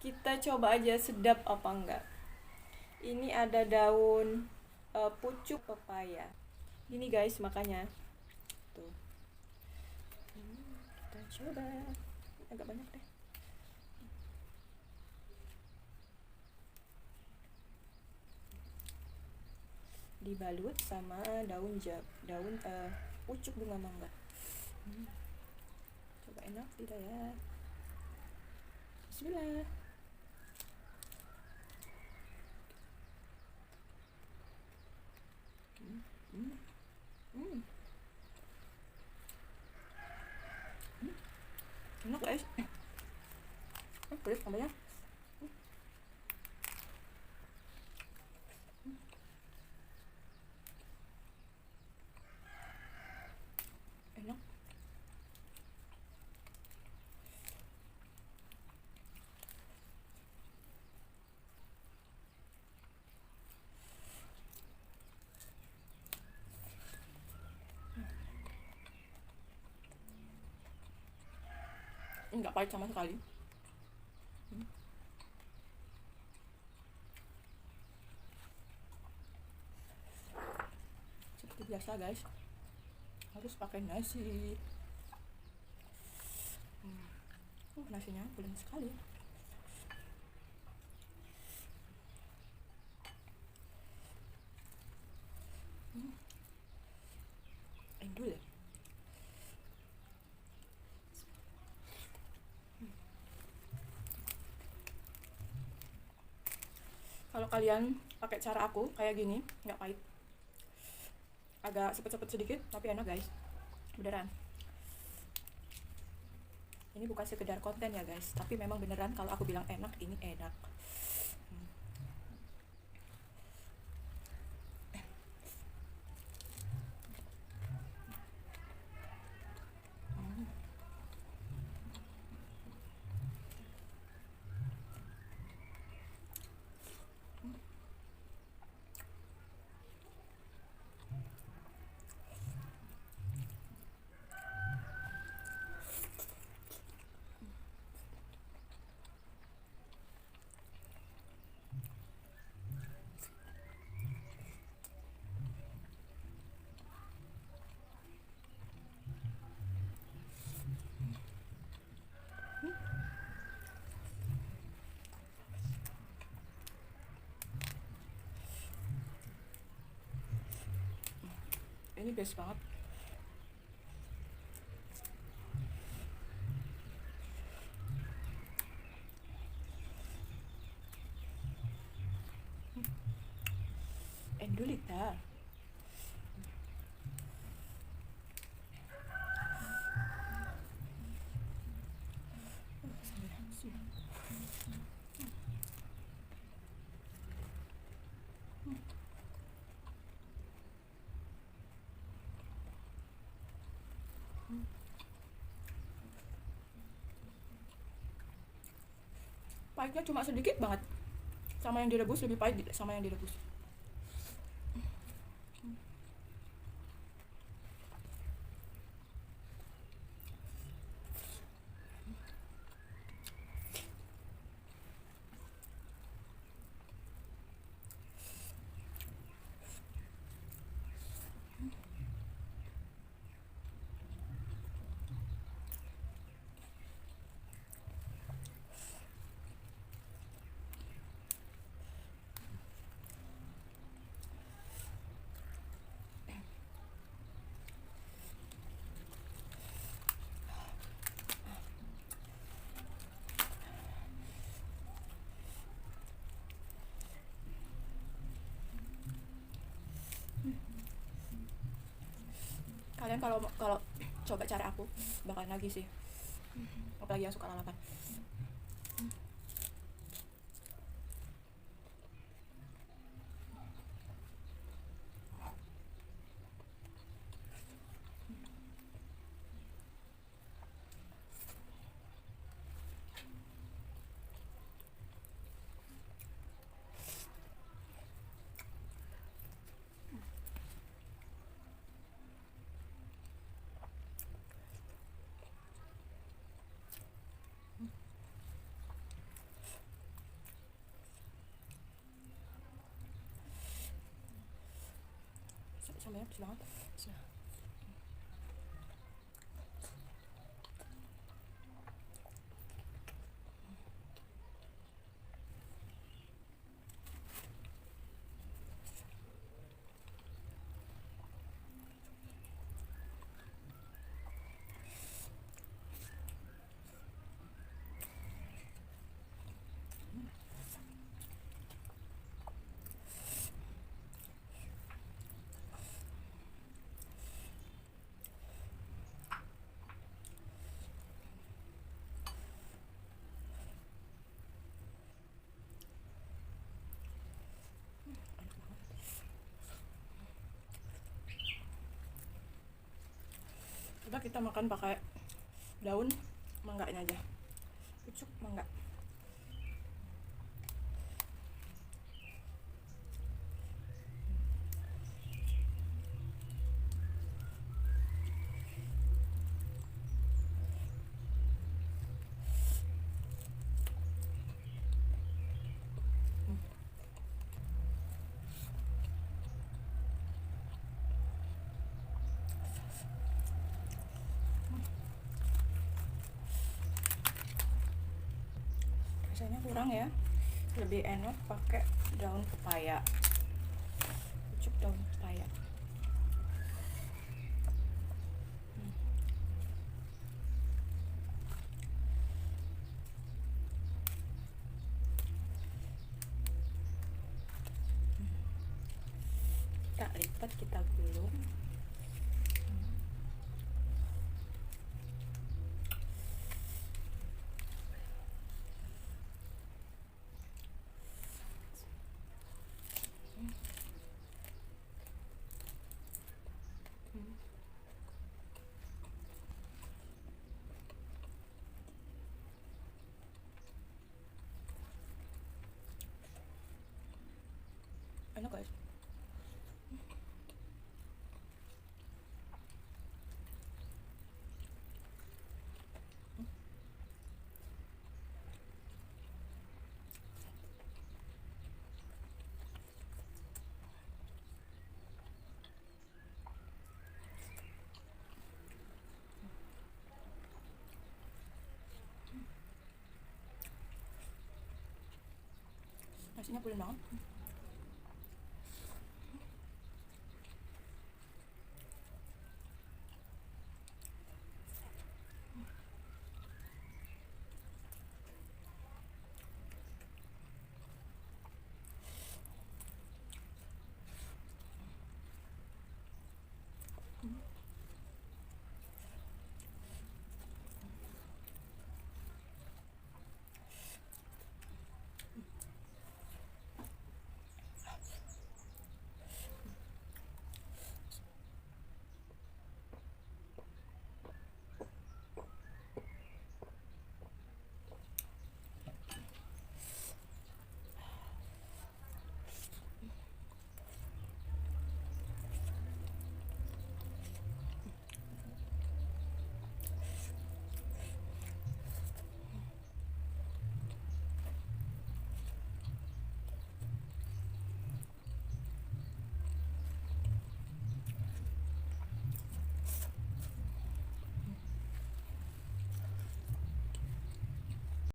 Kita coba aja sedap apa enggak. Ini ada daun pucuk pepaya. Ini guys makanya. Tuh. Kita coba. Agak banyak deh. Dibalut sama daun pucuk bunga mangga. Coba enak tidak ya? Bismillah. Hmm. Hmm. Enak guys. Pelit tambahnya. Enak. Enggak pahit sama sekali. Seperti biasa guys, harus pakai nasi. Nasinya bulan sekali. Endul ya. Kalau kalian pakai cara aku kayak gini, nggak pahit. Agak sepet-sepet sedikit, tapi enak guys. Beneran. Ini bukan sekedar konten ya guys, tapi memang beneran kalau aku bilang enak, ini enak. Ini best banget. Endulita. Pahitnya cuma sedikit banget. Sama yang direbus lebih pahit sama yang direbus. Kalian kalau coba cara aku bakalan lagi sih, apalagi yang suka lalapan. banyak banget. Coba kita makan pakai daun mangganya aja, pucuk mangga. Rasanya kurang ya, lebih enak pakai daun pepaya, pucuk daun pepaya. Kita lipat, kita gulung. Enak guys. Nasinya pulen banget.